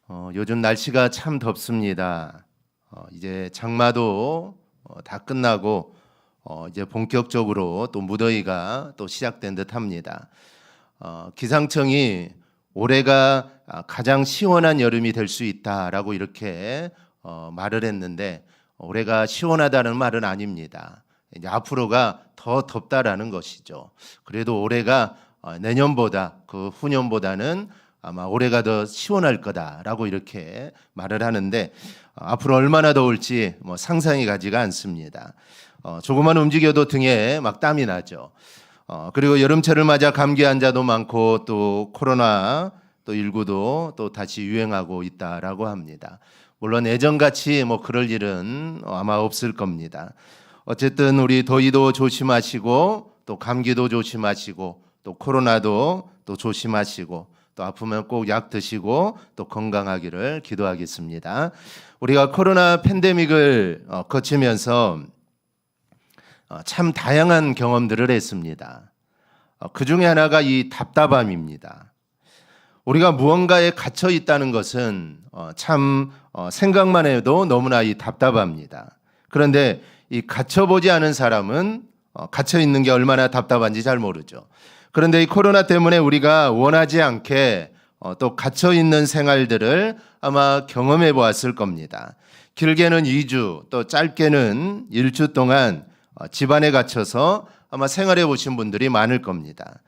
요즘 날씨가 참 덥습니다. 이제 장마도 다 끝나고 이제 본격적으로 또 무더위가 또 시작된 듯합니다. 기상청이 올해가 가장 시원한 여름이 될 수 있다라고 이렇게 말을 했는데 올해가 시원하다는 말은 아닙니다. 이제 앞으로가 더 덥다라는 것이죠. 그래도 올해가 내년보다 그 후년보다는 아마 올해가 더 시원할 거다라고 이렇게 말을 하는데 앞으로 얼마나 더울지 상상이 가지가 않습니다. 조금만 움직여도 등에 막 땀이 나죠. 그리고 여름철을 맞아 감기 환자도 많고 또 코로나 또 19도 또 다시 유행하고 있다라고 합니다. 물론 예전같이 그럴 일은 아마 없을 겁니다. 어쨌든 우리 더위도 조심하시고 또 감기도 조심하시고 또 코로나도 또 조심하시고 또 아프면 꼭 약 드시고 또 건강하기를 기도하겠습니다. 우리가 코로나 팬데믹을 거치면서 참 다양한 경험들을 했습니다. 그 중에 하나가 이 답답함입니다. 우리가 무언가에 갇혀 있다는 것은 참 생각만 해도 너무나 이 답답합니다. 그런데 이 갇혀보지 않은 사람은 갇혀 있는 게 얼마나 답답한지 잘 모르죠. 그런데 이 코로나 때문에 우리가 원하지 않게 또 갇혀 있는 생활들을 아마 경험해 보았을 겁니다. 길게는 2주, 또 짧게는 1주 동안 집안에 갇혀서 아마 생활해 보신 분들이 많을 겁니다.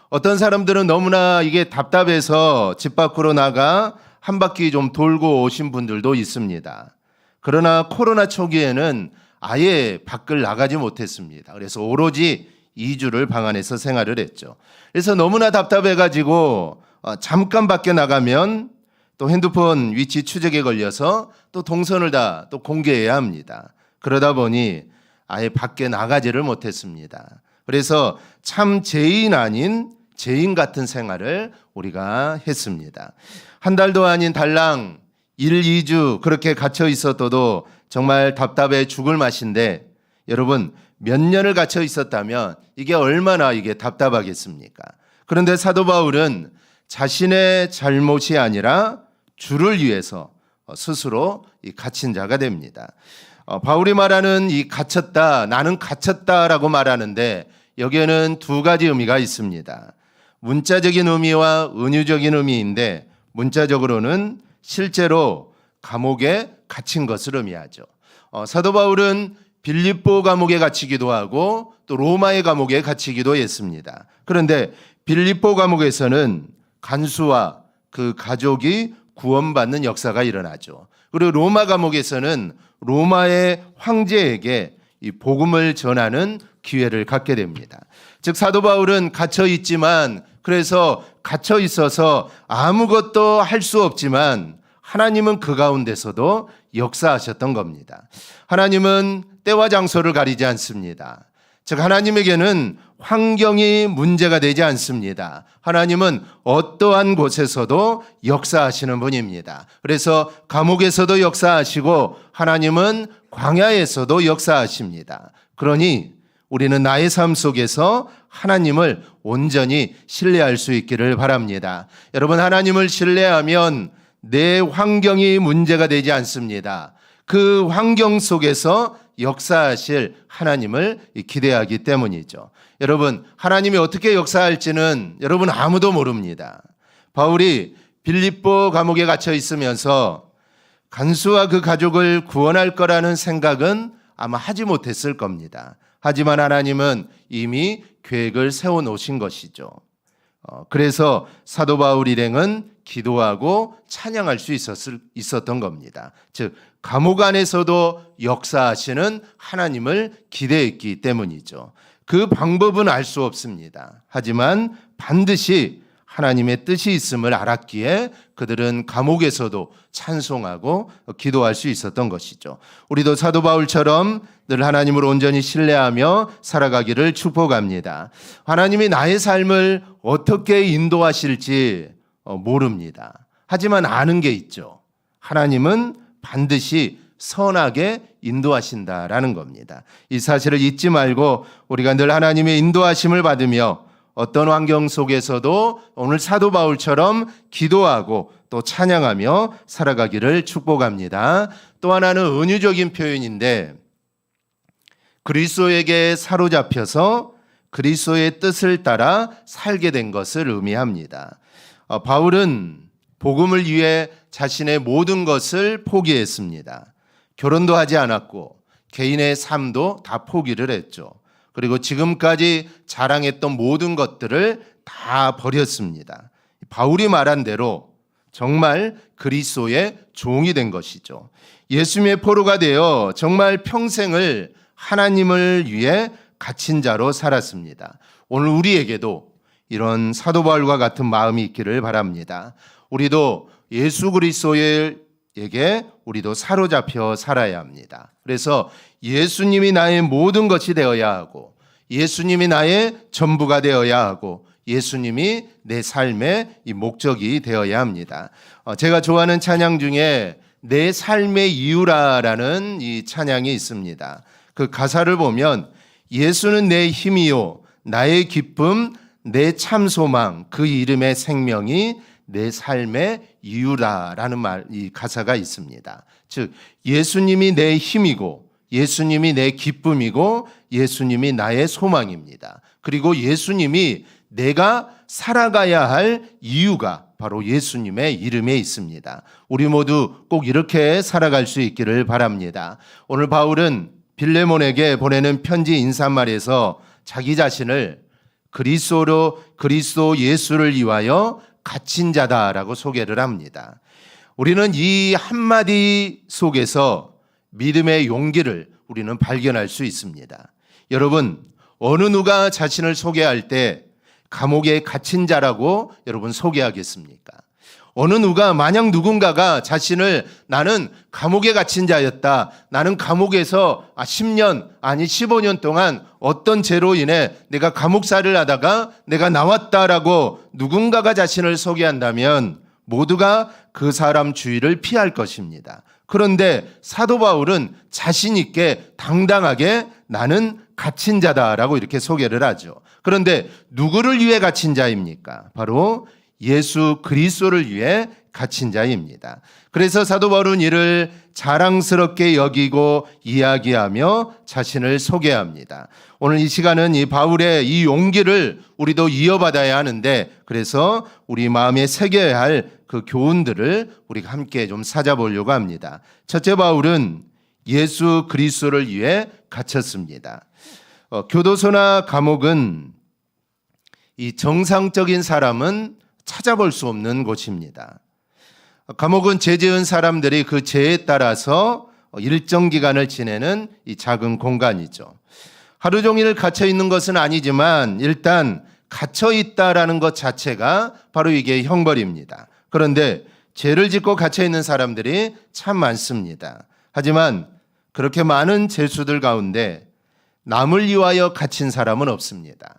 어떤 사람들은 너무나 이게 답답해서 집 밖으로 나가 한 바퀴 좀 돌고 오신 분들도 있습니다. 그러나 코로나 초기에는 아예 밖을 나가지 못했습니다. 그래서 오로지 2주를 방 안에서 생활을 했죠. 그래서 너무나 답답해가지고 잠깐 밖에 나가면 또 핸드폰 위치 추적에 걸려서 또 동선을 다 또 공개해야 합니다. 그러다 보니 아예 밖에 나가지를 못했습니다. 그래서 참 죄인 아닌 죄인 같은 생활을 우리가 했습니다. 한 달도 아닌 달랑 1, 2주 그렇게 갇혀 있었어도 정말 답답해 죽을 맛인데 여러분 몇 년을 갇혀 있었다면 이게 얼마나 이게 답답하겠습니까? 그런데 사도 바울은 자신의 잘못이 아니라 주를 위해서 스스로 이 갇힌 자가 됩니다. 바울이 말하는 이 갇혔다, 나는 갇혔다라고 말하는데 여기에는 두 가지 의미가 있습니다. 문자적인 의미와 은유적인 의미인데 문자적으로는 실제로 감옥에 갇힌 것을 의미하죠. 사도 바울은 빌립보 감옥에 갇히기도 하고 또 로마의 감옥에 갇히기도 했습니다. 그런데 빌립보 감옥에서는 간수와 그 가족이 구원받는 역사가 일어나죠. 그리고 로마 감옥에서는 로마의 황제에게 이 복음을 전하는 기회를 갖게 됩니다. 즉 사도 바울은 갇혀 있지만 그래서 갇혀 있어서 아무것도 할 수 없지만 하나님은 그 가운데서도 역사하셨던 겁니다. 하나님은 때와 장소를 가리지 않습니다. 즉 하나님에게는 환경이 문제가 되지 않습니다. 하나님은 어떠한 곳에서도 역사하시는 분입니다. 그래서 감옥에서도 역사하시고 하나님은 광야에서도 역사하십니다. 그러니 우리는 나의 삶 속에서 하나님을 온전히 신뢰할 수 있기를 바랍니다. 여러분 하나님을 신뢰하면 내 환경이 문제가 되지 않습니다. 그 환경 속에서 역사하실 하나님을 기대하기 때문이죠. 여러분 하나님이 어떻게 역사할지는 여러분 아무도 모릅니다. 바울이 빌립보 감옥에 갇혀 있으면서 간수와 그 가족을 구원할 거라는 생각은 아마 하지 못했을 겁니다. 하지만 하나님은 이미 계획을 세워놓으신 것이죠. 그래서 사도 바울 일행은 기도하고 찬양할 수 있었던 겁니다. 즉 감옥 안에서도 역사하시는 하나님을 기대했기 때문이죠. 그 방법은 알 수 없습니다. 하지만 반드시 하나님의 뜻이 있음을 알았기에 그들은 감옥에서도 찬송하고 기도할 수 있었던 것이죠. 우리도 사도 바울처럼 늘 하나님을 온전히 신뢰하며 살아가기를 축복합니다. 하나님이 나의 삶을 어떻게 인도하실지 모릅니다. 하지만 아는 게 있죠. 하나님은 반드시 선하게 인도하신다라는 겁니다. 이 사실을 잊지 말고 우리가 늘 하나님의 인도하심을 받으며 어떤 환경 속에서도 오늘 사도 바울처럼 기도하고 또 찬양하며 살아가기를 축복합니다. 또 하나는 은유적인 표현인데 그리스도에게 사로잡혀서 그리스도의 뜻을 따라 살게 된 것을 의미합니다. 바울은 복음을 위해 자신의 모든 것을 포기했습니다. 결혼도 하지 않았고 개인의 삶도 다 포기를 했죠. 그리고 지금까지 자랑했던 모든 것들을 다 버렸습니다. 바울이 말한 대로 정말 그리스도의 종이 된 것이죠. 예수님의 포로가 되어 정말 평생을 하나님을 위해 갇힌 자로 살았습니다. 오늘 우리에게도 이런 사도 바울과 같은 마음이 있기를 바랍니다. 우리도 예수 그리스도에게 우리도 사로잡혀 살아야 합니다. 그래서 예수님이 나의 모든 것이 되어야 하고 예수님이 나의 전부가 되어야 하고 예수님이 내 삶의 이 목적이 되어야 합니다. 제가 좋아하는 찬양 중에 내 삶의 이유라라는 이 찬양이 있습니다. 그 가사를 보면 예수는 내 힘이요 나의 기쁨 내 참 소망 그 이름의 생명이 내 삶의 이유라라는 이 가사가 있습니다. 즉 예수님이 내 힘이고 예수님이 내 기쁨이고 예수님이 나의 소망입니다. 그리고 예수님이 내가 살아가야 할 이유가 바로 예수님의 이름에 있습니다. 우리 모두 꼭 이렇게 살아갈 수 있기를 바랍니다. 오늘 바울은 빌레몬에게 보내는 편지 인사말에서 자기 자신을 그리스도 예수를 위하여 갇힌 자다라고 소개를 합니다. 우리는 이 한마디 속에서 믿음의 용기를 우리는 발견할 수 있습니다. 여러분, 어느 누가 자신을 소개할 때 감옥에 갇힌 자라고 여러분 소개하겠습니까? 어느 누가 만약 누군가가 자신을 나는 감옥에 갇힌 자였다. 나는 감옥에서 10년 아니 15년 동안 어떤 죄로 인해 내가 감옥살이를 하다가 내가 나왔다라고 누군가가 자신을 소개한다면 모두가 그 사람 주위를 피할 것입니다. 그런데 사도 바울은 자신 있게 당당하게 나는 갇힌 자다라고 이렇게 소개를 하죠. 그런데 누구를 위해 갇힌 자입니까? 바로 예수 그리스도를 위해 갇힌 자입니다. 그래서 사도 바울은 이를 자랑스럽게 여기고 이야기하며 자신을 소개합니다. 오늘 이 시간은 이 바울의 이 용기를 우리도 이어받아야 하는데 그래서 우리 마음에 새겨야 할 그 교훈들을 우리가 함께 좀 찾아보려고 합니다. 첫째, 바울은 예수 그리스도를 위해 갇혔습니다. 교도소나 감옥은 이 정상적인 사람은 찾아볼 수 없는 곳입니다. 감옥은 죄 지은 사람들이 그 죄에 따라서 일정 기간을 지내는 이 작은 공간이죠. 하루 종일 갇혀 있는 것은 아니지만 일단 갇혀 있다라는 것 자체가 바로 이게 형벌입니다. 그런데 죄를 짓고 갇혀 있는 사람들이 참 많습니다. 하지만 그렇게 많은 죄수들 가운데 남을 위하여 갇힌 사람은 없습니다.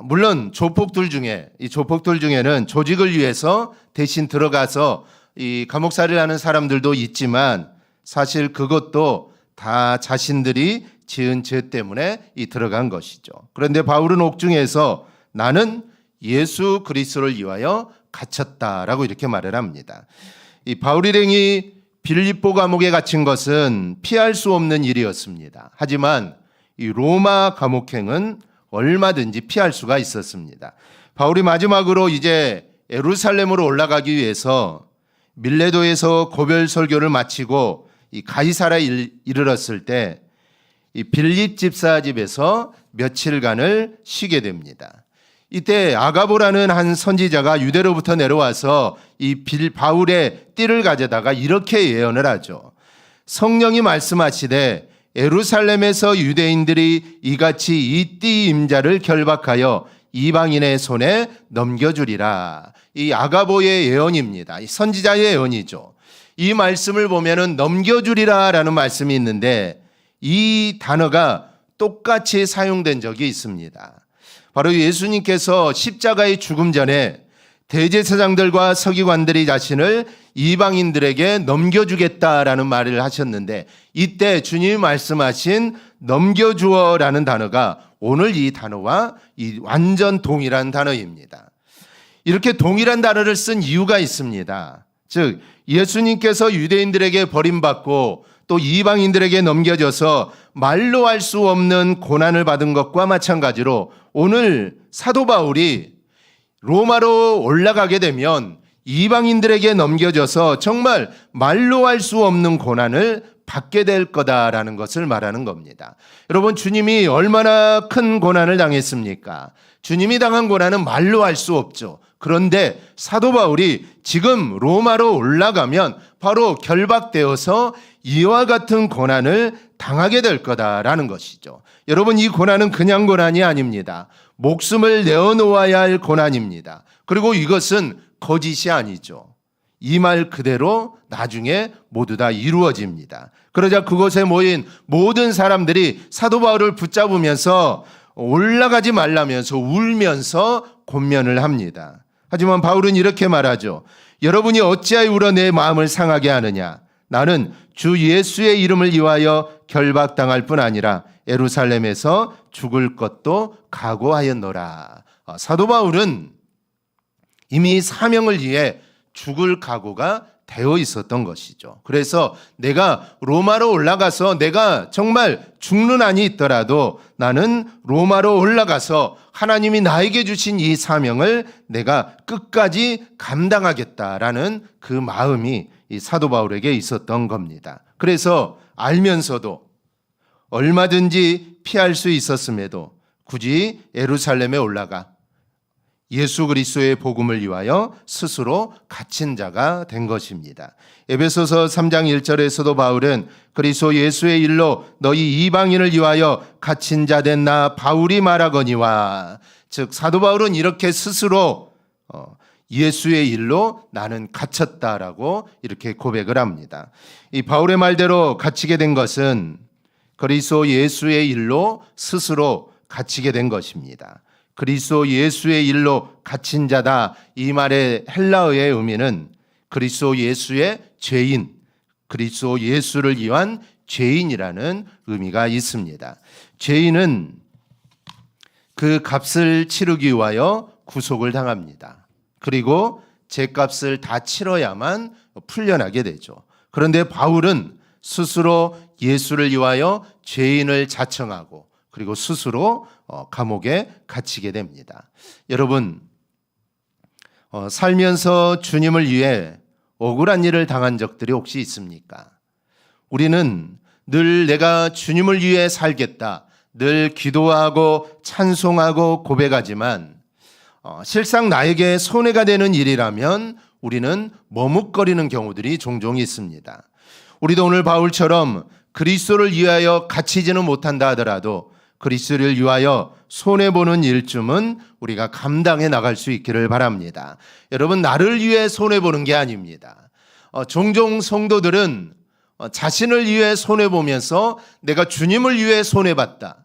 물론 조폭들 중에는 조직을 위해서 대신 들어가서 이 감옥살이를 하는 사람들도 있지만 사실 그것도 다 자신들이 지은 죄 때문에 들어간 것이죠. 그런데 바울은 옥중에서 나는 예수 그리스도를 위하여 갇혔다라고 이렇게 말을 합니다. 이 바울 일행이 빌립보 감옥에 갇힌 것은 피할 수 없는 일이었습니다. 하지만 이 로마 감옥행은 얼마든지 피할 수가 있었습니다. 바울이 마지막으로 이제 예루살렘으로 올라가기 위해서 밀레도에서 고별 설교를 마치고 이 가이사라에 이르렀을 때 이 빌립 집사 집에서 며칠간을 쉬게 됩니다. 이때 아가보라는 한 선지자가 유대로부터 내려와서 이 바울의 띠를 가져다가 이렇게 예언을 하죠. 성령이 말씀하시되 예루살렘에서 유대인들이 이같이 이 띠 임자를 결박하여 이방인의 손에 넘겨주리라. 이 아가보의 예언입니다. 이 선지자의 예언이죠. 이 말씀을 보면은 넘겨주리라라는 말씀이 있는데 이 단어가 똑같이 사용된 적이 있습니다. 바로 예수님께서 십자가의 죽음 전에 대제사장들과 서기관들이 자신을 이방인들에게 넘겨주겠다라는 말을 하셨는데 이때 주님이 말씀하신 넘겨주어라는 단어가 오늘 이 단어와 이 완전 동일한 단어입니다. 이렇게 동일한 단어를 쓴 이유가 있습니다. 즉 예수님께서 유대인들에게 버림받고 또 이방인들에게 넘겨져서 말로 할 수 없는 고난을 받은 것과 마찬가지로 오늘 사도 바울이 로마로 올라가게 되면 이방인들에게 넘겨져서 정말 말로 할 수 없는 고난을 받게 될 거다라는 것을 말하는 겁니다. 여러분, 주님이 얼마나 큰 고난을 당했습니까? 주님이 당한 고난은 말로 할 수 없죠. 그런데 사도 바울이 지금 로마로 올라가면 바로 결박되어서 이와 같은 고난을 당하게 될 거다라는 것이죠. 여러분, 이 고난은 그냥 고난이 아닙니다. 목숨을 내어놓아야 할 고난입니다. 그리고 이것은 거짓이 아니죠. 이 말 그대로 나중에 모두 다 이루어집니다. 그러자 그곳에 모인 모든 사람들이 사도 바울을 붙잡으면서 올라가지 말라면서 울면서 권면을 합니다. 하지만 바울은 이렇게 말하죠. 여러분이 어찌하여 울어 내 마음을 상하게 하느냐. 나는 주 예수의 이름을 위하여 결박당할 뿐 아니라 예루살렘에서 죽을 것도 각오하였노라. 사도 바울은 이미 사명을 위해 죽을 각오가 되어 있었던 것이죠. 그래서 내가 로마로 올라가서 내가 정말 죽는 한이 있더라도 나는 로마로 올라가서 하나님이 나에게 주신 이 사명을 내가 끝까지 감당하겠다라는 그 마음이 이 사도 바울에게 있었던 겁니다. 그래서 알면서도 얼마든지 피할 수 있었음에도 굳이 예루살렘에 올라가 예수 그리스도의 복음을 위하여 스스로 갇힌 자가 된 것입니다. 에베소서 3장 1절에서도 바울은 그리스도 예수의 일로 너희 이방인을 위하여 갇힌 자 된 나 바울이 말하거니와, 즉 사도 바울은 이렇게 스스로 예수의 일로 나는 갇혔다라고 이렇게 고백을 합니다. 이 바울의 말대로 갇히게 된 것은 그리스도 예수의 일로 스스로 갇히게 된 것입니다. 그리스도 예수의 일로 갇힌 자다, 이 말의 헬라어의 의미는 그리스도 예수의 죄인, 그리스도 예수를 위한 죄인이라는 의미가 있습니다. 죄인은 그 값을 치르기 위하여 구속을 당합니다. 그리고 죄값을 다 치러야만 풀려나게 되죠. 그런데 바울은 스스로 예수를 위하여 죄인을 자청하고 그리고 스스로 감옥에 갇히게 됩니다. 여러분, 살면서 주님을 위해 억울한 일을 당한 적들이 혹시 있습니까? 우리는 늘 내가 주님을 위해 살겠다, 늘 기도하고 찬송하고 고백하지만 실상 나에게 손해가 되는 일이라면 우리는 머뭇거리는 경우들이 종종 있습니다. 우리도 오늘 바울처럼 그리스도를 위하여 갇히지는 못한다 하더라도 그리스도를 위하여 손해보는 일쯤은 우리가 감당해 나갈 수 있기를 바랍니다. 여러분, 나를 위해 손해보는 게 아닙니다. 종종 성도들은 자신을 위해 손해보면서 내가 주님을 위해 손해봤다,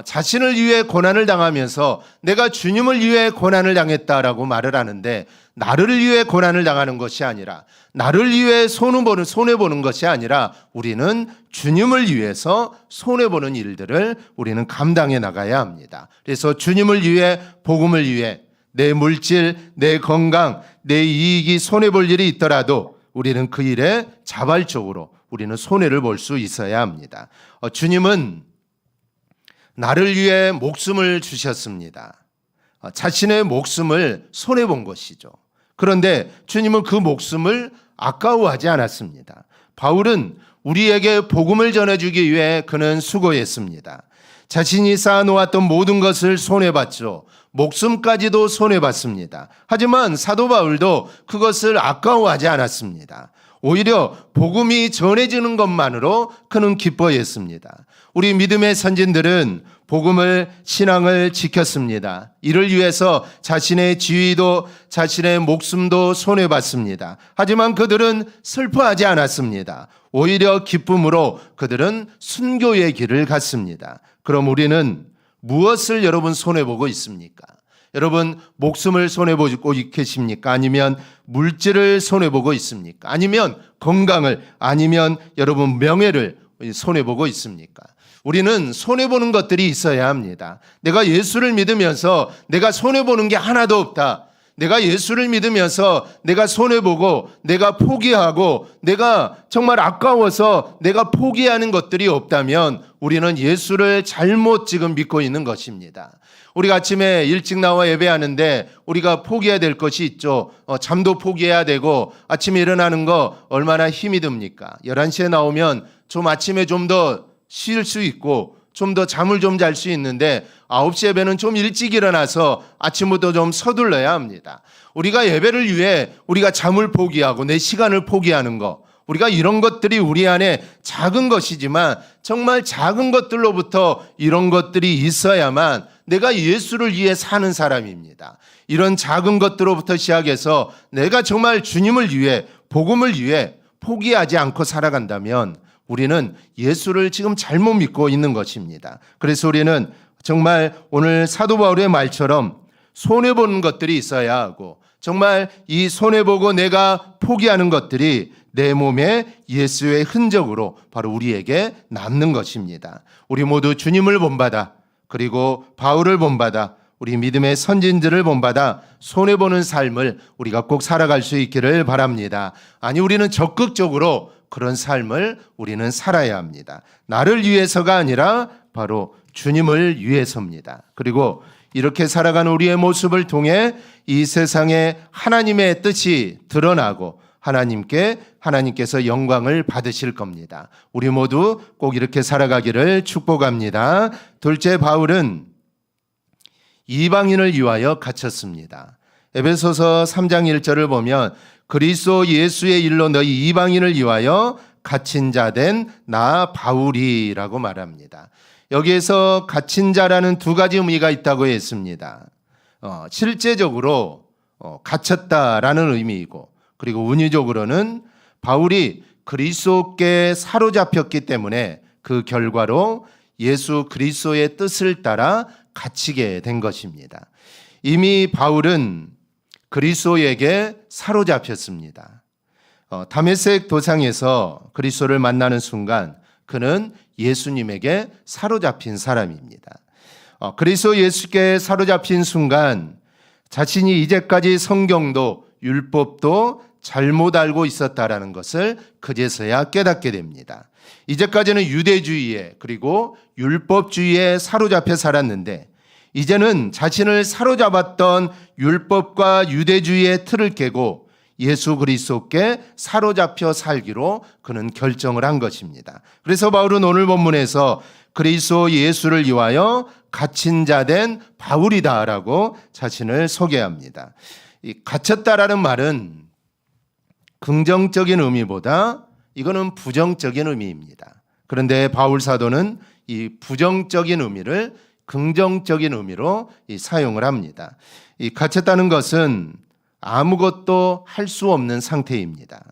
자신을 위해 고난을 당하면서 내가 주님을 위해 고난을 당했다라고 말을 하는데, 나를 위해 고난을 당하는 것이 아니라, 나를 위해 손해보는 것이 아니라 우리는 주님을 위해서 손해보는 일들을 우리는 감당해 나가야 합니다. 그래서 주님을 위해, 복음을 위해 내 물질, 내 건강, 내 이익이 손해볼 일이 있더라도 우리는 그 일에 자발적으로 우리는 손해를 볼 수 있어야 합니다. 주님은 나를 위해 목숨을 주셨습니다. 자신의 목숨을 손해본 것이죠. 그런데 주님은 그 목숨을 아까워하지 않았습니다. 바울은 우리에게 복음을 전해주기 위해 그는 수고했습니다. 자신이 쌓아놓았던 모든 것을 손해봤죠. 목숨까지도 손해봤습니다. 하지만 사도 바울도 그것을 아까워하지 않았습니다. 오히려 복음이 전해지는 것만으로 그는 기뻐했습니다. 우리 믿음의 선진들은 복음을, 신앙을 지켰습니다. 이를 위해서 자신의 지위도 자신의 목숨도 손해봤습니다. 하지만 그들은 슬퍼하지 않았습니다. 오히려 기쁨으로 그들은 순교의 길을 갔습니다. 그럼 우리는 무엇을 여러분 손해보고 있습니까? 여러분, 목숨을 손해보고 계십니까? 아니면 물질을 손해보고 있습니까? 아니면 건강을, 아니면 여러분 명예를 손해보고 있습니까? 우리는 손해보는 것들이 있어야 합니다. 내가 예수를 믿으면서 내가 손해보는 게 하나도 없다. 내가 예수를 믿으면서 내가 손해보고 내가 포기하고 내가 정말 아까워서 내가 포기하는 것들이 없다면 우리는 예수를 잘못 지금 믿고 있는 것입니다. 우리가 아침에 일찍 나와 예배하는데 우리가 포기해야 될 것이 있죠. 잠도 포기해야 되고 아침에 일어나는 거 얼마나 힘이 듭니까? 11시에 나오면 좀 아침에 좀 더 쉴 수 있고 좀 더 잠을 좀 잘 수 있는데 9시 예배는 좀 일찍 일어나서 아침부터 좀 서둘러야 합니다. 우리가 예배를 위해 우리가 잠을 포기하고 내 시간을 포기하는 거, 우리가 이런 것들이 우리 안에 작은 것이지만 정말 작은 것들로부터 이런 것들이 있어야만 내가 예수를 위해 사는 사람입니다. 이런 작은 것들로부터 시작해서 내가 정말 주님을 위해 복음을 위해 포기하지 않고 살아간다면 우리는 예수를 지금 잘못 믿고 있는 것입니다. 그래서 우리는 정말 오늘 사도 바울의 말처럼 손해보는 것들이 있어야 하고 정말 이 손해보고 내가 포기하는 것들이 내 몸에 예수의 흔적으로 바로 우리에게 남는 것입니다. 우리 모두 주님을 본받아 그리고 바울을 본받아 우리 믿음의 선진들을 본받아 손해보는 삶을 우리가 꼭 살아갈 수 있기를 바랍니다. 아니 우리는 적극적으로 그런 삶을 우리는 살아야 합니다. 나를 위해서가 아니라 바로 주님을 위해서입니다. 그리고 이렇게 살아가는 우리의 모습을 통해 이 세상에 하나님의 뜻이 드러나고 하나님께서 영광을 받으실 겁니다. 우리 모두 꼭 이렇게 살아가기를 축복합니다. 둘째, 바울은 이방인을 위하여 갇혔습니다. 에베소서 3장 1절을 보면 그리스도 예수의 일로 너희 이방인을 위하여 갇힌 자 된 나 바울이라고 말합니다. 여기에서 갇힌 자라는 두 가지 의미가 있다고 했습니다. 실제적으로 갇혔다라는 의미이고 그리고 은유적으로는 바울이 그리스도께 사로잡혔기 때문에 그 결과로 예수 그리스도의 뜻을 따라 갇히게 된 것입니다. 이미 바울은 그리스도에게 사로잡혔습니다. 다메섹 도상에서 그리스도를 만나는 순간 그는 예수님에게 사로잡힌 사람입니다. 그리스도 예수께 사로잡힌 순간 자신이 이제까지 성경도 율법도 잘못 알고 있었다라는 것을 그제서야 깨닫게 됩니다. 이제까지는 유대주의에 그리고 율법주의에 사로잡혀 살았는데 이제는 자신을 사로잡았던 율법과 유대주의의 틀을 깨고 예수 그리스도께 사로잡혀 살기로 그는 결정을 한 것입니다. 그래서 바울은 오늘 본문에서 그리스도 예수를 위하여 갇힌 자 된 바울이다라고 자신을 소개합니다. 이 갇혔다라는 말은 긍정적인 의미보다 이거는 부정적인 의미입니다. 그런데 바울 사도는 이 부정적인 의미를 긍정적인 의미로 사용을 합니다. 이 갇혔다는 것은 아무것도 할 수 없는 상태입니다.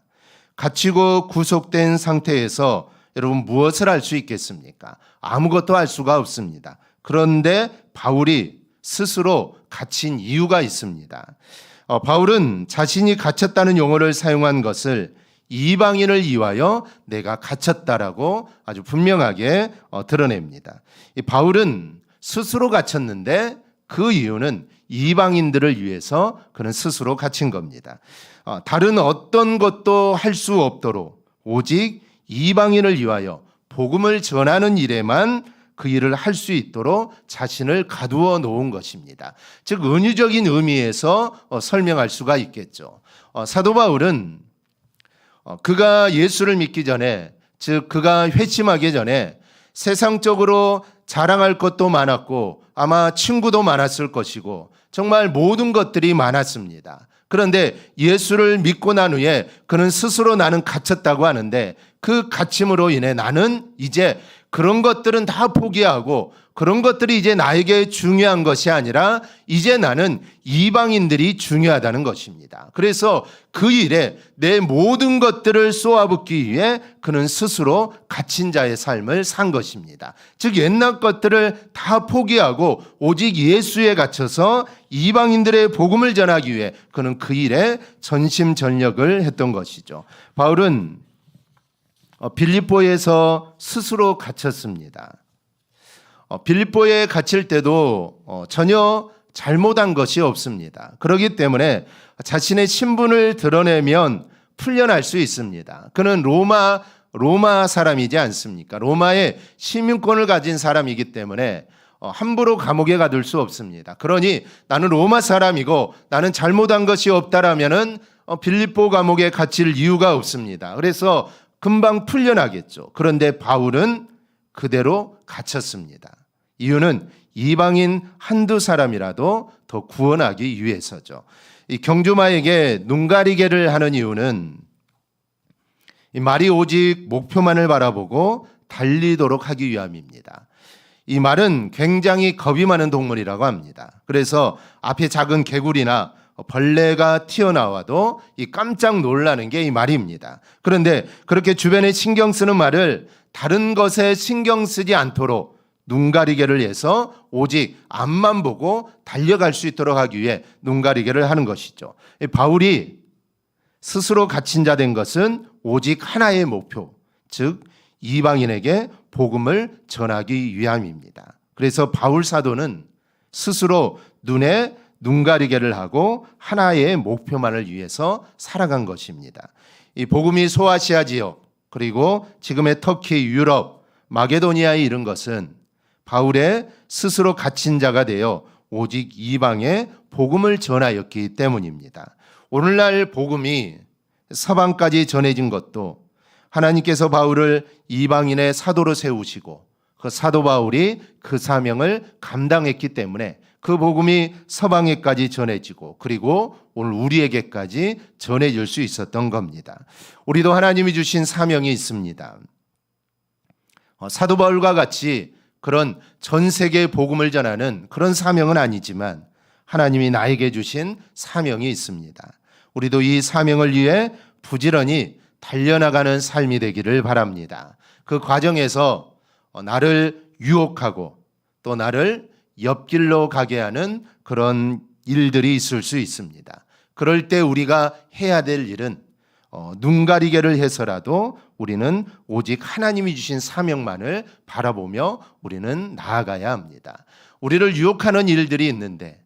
갇히고 구속된 상태에서 여러분 무엇을 할 수 있겠습니까? 아무것도 할 수가 없습니다. 그런데 바울이 스스로 갇힌 이유가 있습니다. 바울은 자신이 갇혔다는 용어를 사용한 것을 이방인을 위하여 내가 갇혔다라고 아주 분명하게 드러냅니다. 바울은 스스로 갇혔는데 그 이유는 이방인들을 위해서 그는 스스로 갇힌 겁니다. 다른 어떤 것도 할 수 없도록 오직 이방인을 위하여 복음을 전하는 일에만 그 일을 할 수 있도록 자신을 가두어 놓은 것입니다. 즉 은유적인 의미에서 설명할 수가 있겠죠. 사도 바울은 그가 예수를 믿기 전에 즉 그가 회심하기 전에 세상적으로 자랑할 것도 많았고 아마 친구도 많았을 것이고 정말 모든 것들이 많았습니다. 그런데 예수를 믿고 난 후에 그는 스스로 나는 갇혔다고 하는데 그 갇힘으로 인해 나는 이제 그런 것들은 다 포기하고 그런 것들이 이제 나에게 중요한 것이 아니라 이제 나는 이방인들이 중요하다는 것입니다. 그래서 그 일에 내 모든 것들을 쏘아붓기 위해 그는 스스로 갇힌 자의 삶을 산 것입니다. 즉 옛날 것들을 다 포기하고 오직 예수에 갇혀서 이방인들의 복음을 전하기 위해 그는 그 일에 전심전력을 했던 것이죠. 바울은 빌립보에서 스스로 갇혔습니다. 빌립보에 갇힐 때도 전혀 잘못한 것이 없습니다. 그렇기 때문에 자신의 신분을 드러내면 풀려날 수 있습니다. 그는 로마 사람이지 않습니까? 로마의 시민권을 가진 사람이기 때문에 함부로 감옥에 가둘 수 없습니다. 그러니 나는 로마 사람이고 나는 잘못한 것이 없다라면은 빌립보 감옥에 갇힐 이유가 없습니다. 그래서 금방 풀려나겠죠. 그런데 바울은 그대로 갇혔습니다. 이유는 이방인 한두 사람이라도 더 구원하기 위해서죠. 이 경주마에게 눈가리개를 하는 이유는 이 말이 오직 목표만을 바라보고 달리도록 하기 위함입니다. 이 말은 굉장히 겁이 많은 동물이라고 합니다. 그래서 앞에 작은 개구리나 벌레가 튀어나와도 이 깜짝 놀라는 게 이 말입니다. 그런데 그렇게 주변에 신경 쓰는 말을 다른 것에 신경 쓰지 않도록 눈가리개를 해서 오직 앞만 보고 달려갈 수 있도록 하기 위해 눈가리개를 하는 것이죠. 바울이 스스로 갇힌 자 된 것은 오직 하나의 목표, 즉 이방인에게 복음을 전하기 위함입니다. 그래서 바울 사도는 스스로 눈에 눈가리개를 하고 하나의 목표만을 위해서 살아간 것입니다. 이 복음이 소아시아 지역 그리고 지금의 터키, 유럽, 마게도니아에 이른 것은 바울의 스스로 갇힌 자가 되어 오직 이방에 복음을 전하였기 때문입니다. 오늘날 복음이 서방까지 전해진 것도 하나님께서 바울을 이방인의 사도로 세우시고 그 사도 바울이 그 사명을 감당했기 때문에 그 복음이 서방에까지 전해지고 그리고 오늘 우리에게까지 전해질 수 있었던 겁니다. 우리도 하나님이 주신 사명이 있습니다. 사도 바울과 같이 그런 전 세계에 복음을 전하는 그런 사명은 아니지만 하나님이 나에게 주신 사명이 있습니다. 우리도 이 사명을 위해 부지런히 달려나가는 삶이 되기를 바랍니다. 그 과정에서 나를 유혹하고 또 나를 옆길로 가게 하는 그런 일들이 있을 수 있습니다. 그럴 때 우리가 해야 될 일은 눈가리개를 해서라도 우리는 오직 하나님이 주신 사명만을 바라보며 우리는 나아가야 합니다. 우리를 유혹하는 일들이 있는데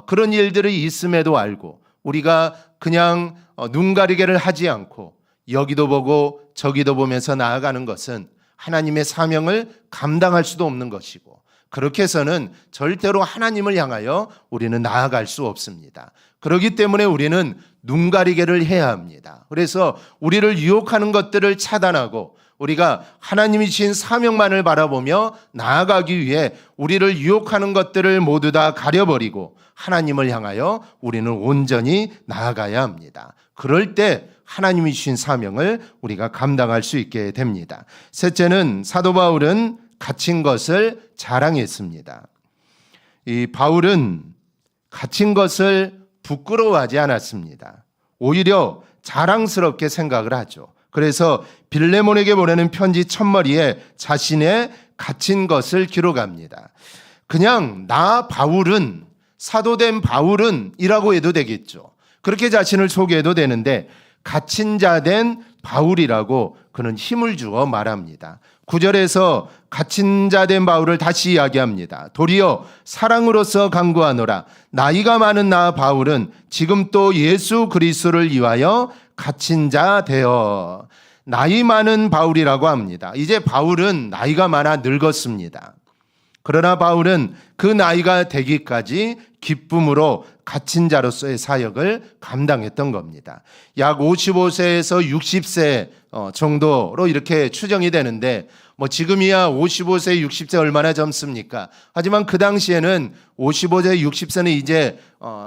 그런 일들이 있음에도 알고 우리가 그냥 눈가리개를 하지 않고 여기도 보고 저기도 보면서 나아가는 것은 하나님의 사명을 감당할 수도 없는 것이고 그렇게 해서는 절대로 하나님을 향하여 우리는 나아갈 수 없습니다. 그렇기 때문에 우리는 눈가리개를 해야 합니다. 그래서 우리를 유혹하는 것들을 차단하고 우리가 하나님이 주신 사명만을 바라보며 나아가기 위해 우리를 유혹하는 것들을 모두 다 가려버리고 하나님을 향하여 우리는 온전히 나아가야 합니다. 그럴 때 하나님이 주신 사명을 우리가 감당할 수 있게 됩니다. 셋째는 사도 바울은 갇힌 것을 자랑했습니다. 이 바울은 갇힌 것을 부끄러워하지 않았습니다. 오히려 자랑스럽게 생각을 하죠. 그래서 빌레몬에게 보내는 편지 첫머리에 자신의 갇힌 것을 기록합니다. 그냥 나 바울은 사도된 바울은 이라고 해도 되겠죠. 그렇게 자신을 소개해도 되는데 갇힌 자 된 바울이라고 그는 힘을 주어 말합니다. 9절에서 갇힌 자 된 바울을 다시 이야기합니다. 도리어 사랑으로서 간구하노라. 나이가 많은 나 바울은 지금 또 예수 그리스도를 위하여 갇힌 자 되어. 나이 많은 바울이라고 합니다. 이제 바울은 나이가 많아 늙었습니다. 그러나 바울은 그 나이가 되기까지 기쁨으로 갇힌 자로서의 사역을 감당했던 겁니다. 약 55세에서 60세 정도로 이렇게 추정이 되는데 지금이야 55세, 60세 얼마나 젊습니까? 하지만 그 당시에는 55세, 60세는 이제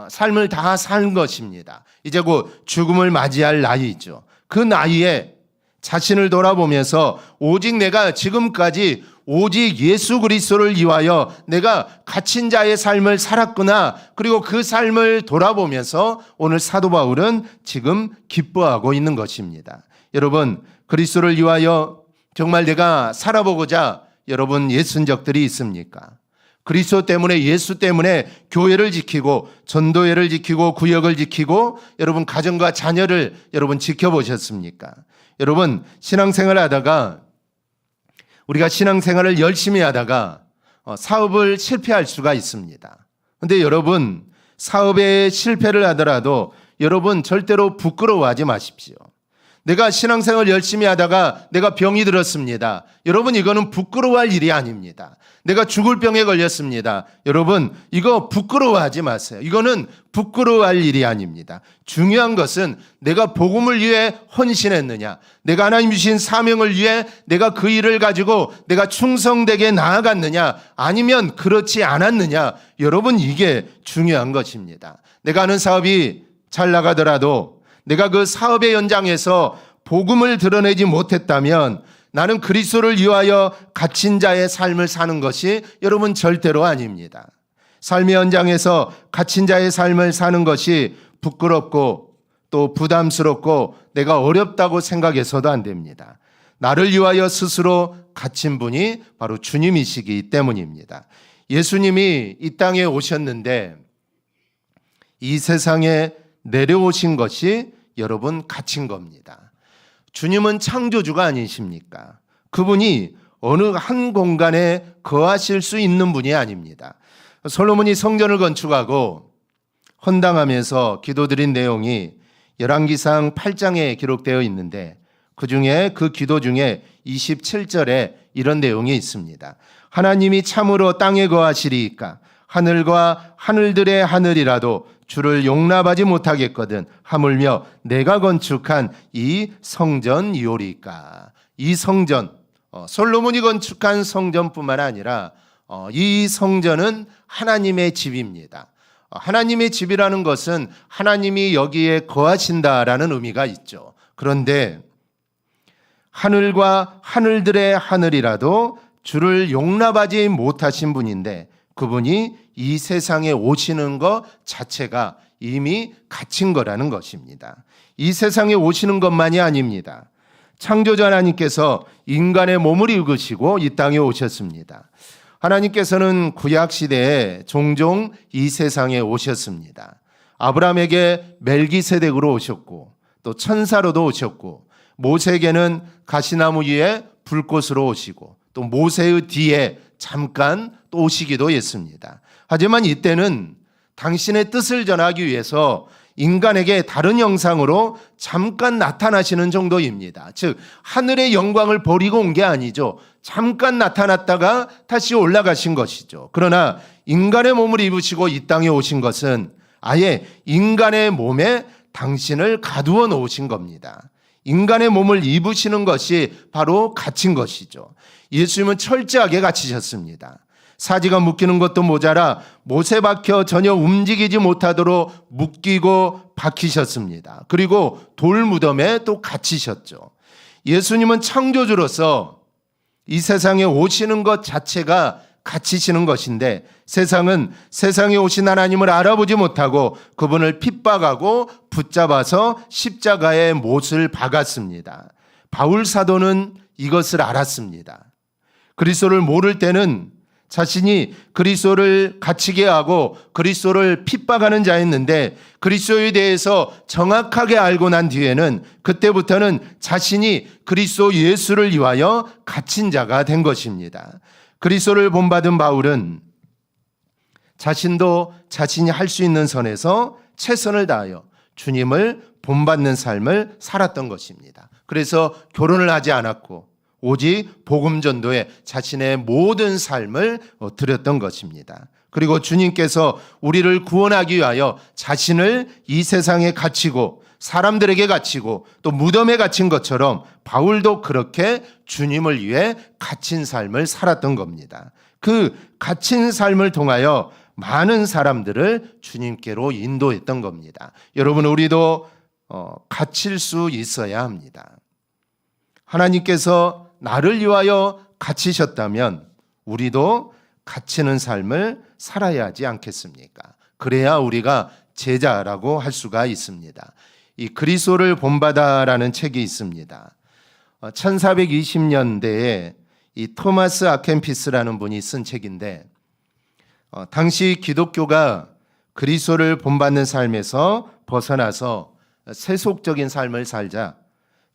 삶을 다 산 것입니다. 이제 곧 죽음을 맞이할 나이죠. 그 나이에 자신을 돌아보면서 오직 내가 지금까지 오직 예수 그리스도를 위하여 내가 갇힌 자의 삶을 살았구나. 그리고 그 삶을 돌아보면서 오늘 사도 바울은 지금 기뻐하고 있는 것입니다. 여러분, 그리스도를 위하여 정말 내가 살아보고자 여러분 애쓴 적들이 있습니까? 그리스도 때문에 예수 때문에 교회를 지키고 전도회를 지키고 구역을 지키고 여러분 가정과 자녀를 여러분 지켜보셨습니까? 여러분 신앙생활을 하다가 우리가 신앙생활을 열심히 하다가 사업을 실패할 수가 있습니다. 근데 여러분, 사업에 실패를 하더라도 여러분 절대로 부끄러워하지 마십시오. 내가 신앙생활 열심히 하다가 내가 병이 들었습니다. 여러분, 이거는 부끄러워할 일이 아닙니다. 내가 죽을 병에 걸렸습니다. 여러분, 이거 부끄러워하지 마세요. 이거는 부끄러워할 일이 아닙니다. 중요한 것은 내가 복음을 위해 헌신했느냐, 내가 하나님 주신 사명을 위해 내가 그 일을 가지고 내가 충성되게 나아갔느냐, 아니면 그렇지 않았느냐. 여러분, 이게 중요한 것입니다. 내가 하는 사업이 잘 나가더라도 내가 그 사업의 현장에서 복음을 드러내지 못했다면 나는 그리스도를 위하여 갇힌 자의 삶을 사는 것이 여러분 절대로 아닙니다. 삶의 현장에서 갇힌 자의 삶을 사는 것이 부끄럽고 또 부담스럽고 내가 어렵다고 생각해서도 안 됩니다. 나를 위하여 스스로 갇힌 분이 바로 주님이시기 때문입니다. 예수님이 이 땅에 오셨는데 이 세상에 내려오신 것이 여러분 갇힌 겁니다. 주님은 창조주가 아니십니까? 그분이 어느 한 공간에 거하실 수 있는 분이 아닙니다. 솔로몬이 성전을 건축하고 헌당하면서 기도드린 내용이 열왕기상 8장에 기록되어 있는데 그중에 그 기도 중에 27절에 이런 내용이 있습니다. 하나님이 참으로 땅에 거하시리이까 하늘과 하늘들의 하늘이라도 주를 용납하지 못하겠거든 하물며 내가 건축한 이 성전이오리까. 이 성전, 솔로몬이 건축한 성전뿐만 아니라 이 성전은 하나님의 집입니다. 하나님의 집이라는 것은 하나님이 여기에 거하신다라는 의미가 있죠. 그런데 하늘과 하늘들의 하늘이라도 주를 용납하지 못하신 분인데 그분이 이 세상에 오시는 것 자체가 이미 갇힌 거라는 것입니다. 이 세상에 오시는 것만이 아닙니다. 창조주 하나님께서 인간의 몸을 입으시고 이 땅에 오셨습니다. 하나님께서는 구약시대에 종종 이 세상에 오셨습니다. 아브라함에게 멜기세덱으로 오셨고 또 천사로도 오셨고 모세에게는 가시나무 위에 불꽃으로 오시고 또 모세의 뒤에 잠깐 또 오시기도 했습니다. 하지만 이때는 당신의 뜻을 전하기 위해서 인간에게 다른 형상으로 잠깐 나타나시는 정도입니다. 즉 하늘의 영광을 버리고 온 게 아니죠. 잠깐 나타났다가 다시 올라가신 것이죠. 그러나 인간의 몸을 입으시고 이 땅에 오신 것은 아예 인간의 몸에 당신을 가두어 놓으신 겁니다. 인간의 몸을 입으시는 것이 바로 갇힌 것이죠. 예수님은 철저하게 갇히셨습니다. 사지가 묶이는 것도 모자라 못에 박혀 전혀 움직이지 못하도록 묶이고 박히셨습니다. 그리고 돌 무덤에 또 갇히셨죠. 예수님은 창조주로서 이 세상에 오시는 것 자체가 갇히시는 것인데 세상은 세상에 오신 하나님을 알아보지 못하고 그분을 핍박하고 붙잡아서 십자가에 못을 박았습니다. 바울 사도는 이것을 알았습니다. 그리스도를 모를 때는 자신이 그리스도를 갇히게 하고 그리스도를 핍박하는 자였는데 그리스도에 대해서 정확하게 알고 난 뒤에는 그때부터는 자신이 그리스도 예수를 위하여 갇힌 자가 된 것입니다. 그리스도를 본받은 바울은 자신도 자신이 할 수 있는 선에서 최선을 다하여 주님을 본받는 삶을 살았던 것입니다. 그래서 결혼을 하지 않았고 오직 복음 전도에 자신의 모든 삶을 드렸던 것입니다. 그리고 주님께서 우리를 구원하기 위하여 자신을 이 세상에 갇히고 사람들에게 갇히고 또 무덤에 갇힌 것처럼 바울도 그렇게 주님을 위해 갇힌 삶을 살았던 겁니다. 그 갇힌 삶을 통하여 많은 사람들을 주님께로 인도했던 겁니다. 여러분, 우리도 갇힐 수 있어야 합니다. 하나님께서 나를 위하여 갇히셨다면 우리도 갇히는 삶을 살아야 하지 않겠습니까? 그래야 우리가 제자라고 할 수가 있습니다. 이 그리스도를 본받아라는 책이 있습니다. 1420년대에 이 토마스 아켄피스라는 분이 쓴 책인데 당시 기독교가 그리스도를 본받는 삶에서 벗어나서 세속적인 삶을 살자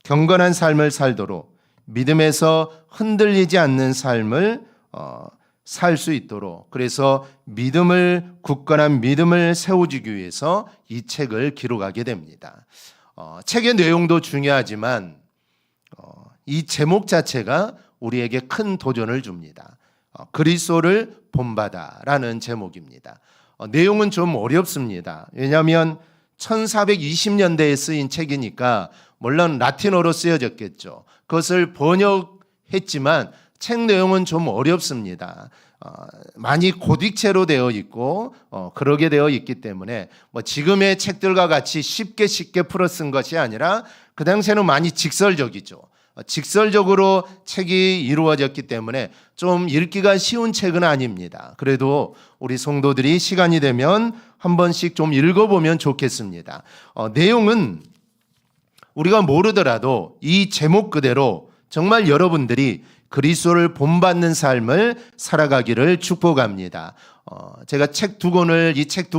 경건한 삶을 살도록 믿음에서 흔들리지 않는 삶을 살 수 있도록, 그래서 굳건한 믿음을 세워주기 위해서 이 책을 기록하게 됩니다. 책의 내용도 중요하지만 이 제목 자체가 우리에게 큰 도전을 줍니다. 그리스도를 본받아라는 제목입니다. 내용은 좀 어렵습니다. 왜냐하면 1420년대에 쓰인 책이니까 물론 라틴어로 쓰여졌겠죠. 그것을 번역했지만 책 내용은 좀 어렵습니다. 많이 고딕체로 되어 있고 그러게 되어 있기 때문에 지금의 책들과 같이 쉽게 풀어 쓴 것이 아니라 그 당시에는 많이 직설적이죠. 직설적으로 책이 이루어졌기 때문에 좀 읽기가 쉬운 책은 아닙니다. 그래도 우리 성도들이 시간이 되면 한 번씩 좀 읽어보면 좋겠습니다. 내용은 우리가 모르더라도 이 제목 그대로 정말 여러분들이 그리스도를 본받는 삶을 살아가기를 축복합니다. 제가 이 책 두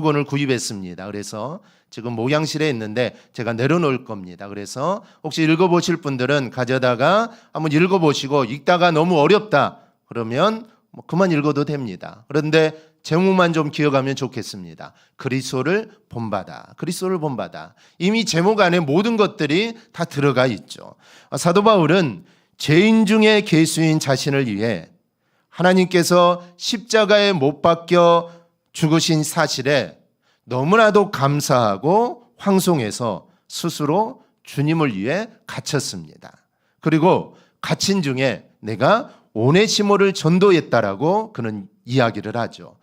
권을 구입했습니다. 그래서 지금 목양실에 있는데 제가 내려놓을 겁니다. 그래서 혹시 읽어보실 분들은 가져다가 한번 읽어보시고 읽다가 너무 어렵다 그러면 그만 읽어도 됩니다. 그런데 제목만 좀 기억하면 좋겠습니다. 그리스도를 본받아. 그리스도를 본받아. 이미 제목 안에 모든 것들이 다 들어가 있죠. 사도 바울은 죄인 중에 괴수인 자신을 위해 하나님께서 십자가에 못 박혀 죽으신 사실에 너무나도 감사하고 황송해서 스스로 주님을 위해 갇혔습니다. 그리고 갇힌 중에 내가 오네시모를 전도했다라고 그는 이야기를 하죠.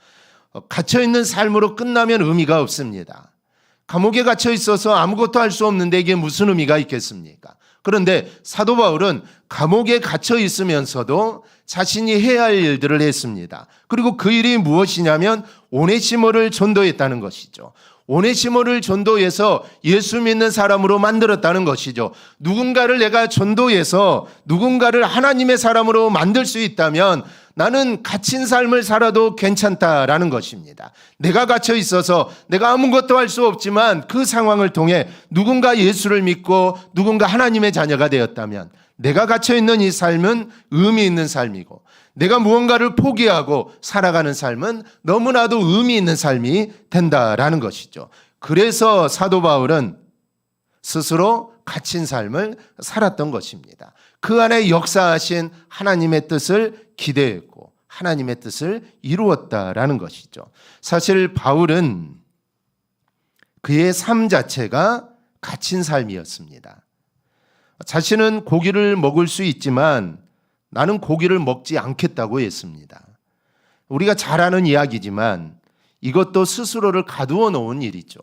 갇혀있는 삶으로 끝나면 의미가 없습니다. 감옥에 갇혀 있어서 아무것도 할 수 없는데 이게 무슨 의미가 있겠습니까? 그런데 사도 바울은 감옥에 갇혀 있으면서도 자신이 해야 할 일들을 했습니다. 그리고 그 일이 무엇이냐면 오네시모를 전도했다는 것이죠. 오네시모를 전도해서 예수 믿는 사람으로 만들었다는 것이죠. 누군가를 내가 전도해서 누군가를 하나님의 사람으로 만들 수 있다면 나는 갇힌 삶을 살아도 괜찮다라는 것입니다. 내가 갇혀 있어서 내가 아무것도 할 수 없지만 그 상황을 통해 누군가 예수를 믿고 누군가 하나님의 자녀가 되었다면 내가 갇혀 있는 이 삶은 의미 있는 삶이고 내가 무언가를 포기하고 살아가는 삶은 너무나도 의미 있는 삶이 된다라는 것이죠. 그래서 사도 바울은 스스로 갇힌 삶을 살았던 것입니다. 그 안에 역사하신 하나님의 뜻을 기대했고 하나님의 뜻을 이루었다라는 것이죠. 사실 바울은 그의 삶 자체가 갇힌 삶이었습니다. 자신은 고기를 먹을 수 있지만 나는 고기를 먹지 않겠다고 했습니다. 우리가 잘 아는 이야기지만 이것도 스스로를 가두어 놓은 일이죠.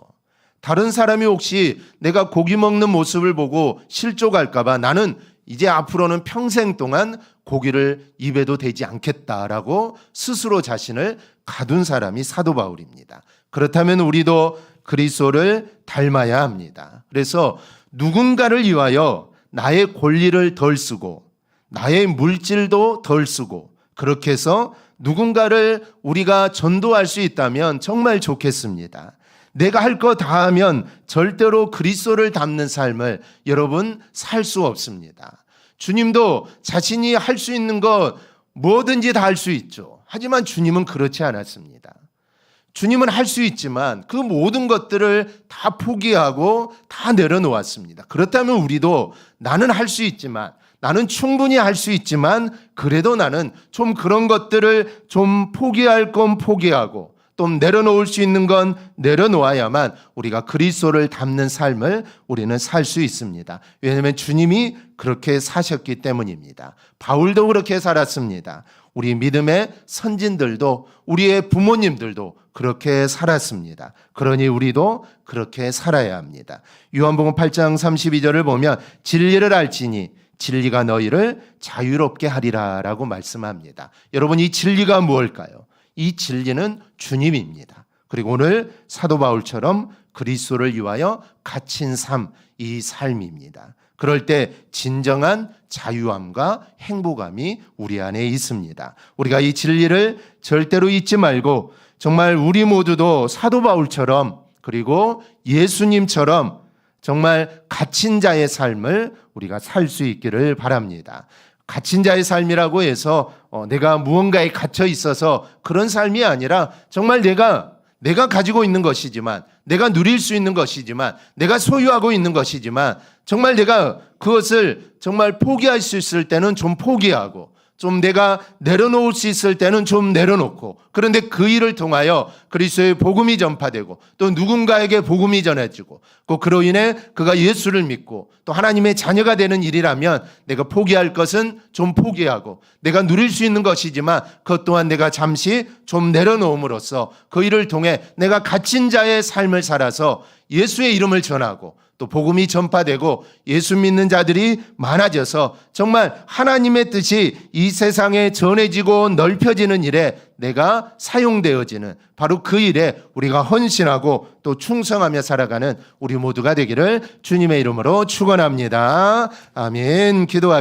다른 사람이 혹시 내가 고기 먹는 모습을 보고 실족할까 봐 나는 이제 앞으로는 평생 동안 고기를 입에도 대지 않겠다라고 스스로 자신을 가둔 사람이 사도 바울입니다. 그렇다면 우리도 그리스도를 닮아야 합니다. 그래서 누군가를 위하여 나의 권리를 덜 쓰고 나의 물질도 덜 쓰고 그렇게 해서 누군가를 우리가 전도할 수 있다면 정말 좋겠습니다. 내가 할 거 다 하면 절대로 그리스도를 닮는 삶을 여러분 살 수 없습니다. 주님도 자신이 할 수 있는 것 뭐든지 다 할 수 있죠. 하지만 주님은 그렇지 않았습니다. 주님은 할 수 있지만 그 모든 것들을 다 포기하고 다 내려놓았습니다. 그렇다면 우리도 나는 할 수 있지만 나는 충분히 할 수 있지만 그래도 나는 좀 그런 것들을 좀 포기할 건 포기하고 또 내려놓을 수 있는 건 내려놓아야만 우리가 그리스도를 닮는 삶을 우리는 살 수 있습니다. 왜냐하면 주님이 그렇게 사셨기 때문입니다. 바울도 그렇게 살았습니다. 우리 믿음의 선진들도 우리의 부모님들도 그렇게 살았습니다. 그러니 우리도 그렇게 살아야 합니다. 요한복음 8장 32절을 보면 진리를 알지니 진리가 너희를 자유롭게 하리라 라고 말씀합니다. 여러분 이 진리가 무엇일까요? 이 진리는 주님입니다. 그리고 오늘 사도 바울처럼 그리스도를 위하여 갇힌 삶, 이 삶입니다. 그럴 때 진정한 자유함과 행복함이 우리 안에 있습니다. 우리가 이 진리를 절대로 잊지 말고 정말 우리 모두도 사도 바울처럼 그리고 예수님처럼 정말 갇힌 자의 삶을 우리가 살 수 있기를 바랍니다. 갇힌 자의 삶이라고 해서 내가 무언가에 갇혀 있어서 그런 삶이 아니라 정말 내가 가지고 있는 것이지만, 내가 누릴 수 있는 것이지만, 내가 소유하고 있는 것이지만, 정말 내가 그것을 정말 포기할 수 있을 때는 좀 포기하고, 좀 내가 내려놓을 수 있을 때는 좀 내려놓고, 그런데 그 일을 통하여 그리스도의 복음이 전파되고 또 누군가에게 복음이 전해지고, 또 그로 인해 그가 예수를 믿고 또 하나님의 자녀가 되는 일이라면 내가 포기할 것은 좀 포기하고, 내가 누릴 수 있는 것이지만 그것 또한 내가 잠시 좀 내려놓음으로써 그 일을 통해 내가 갇힌 자의 삶을 살아서 예수의 이름을 전하고 또 복음이 전파되고 예수 믿는 자들이 많아져서 정말 하나님의 뜻이 이 세상에 전해지고 넓혀지는 일에 내가 사용되어지는, 바로 그 일에 우리가 헌신하고 또 충성하며 살아가는 우리 모두가 되기를 주님의 이름으로 축원합니다. 아멘. 기도하겠습니다.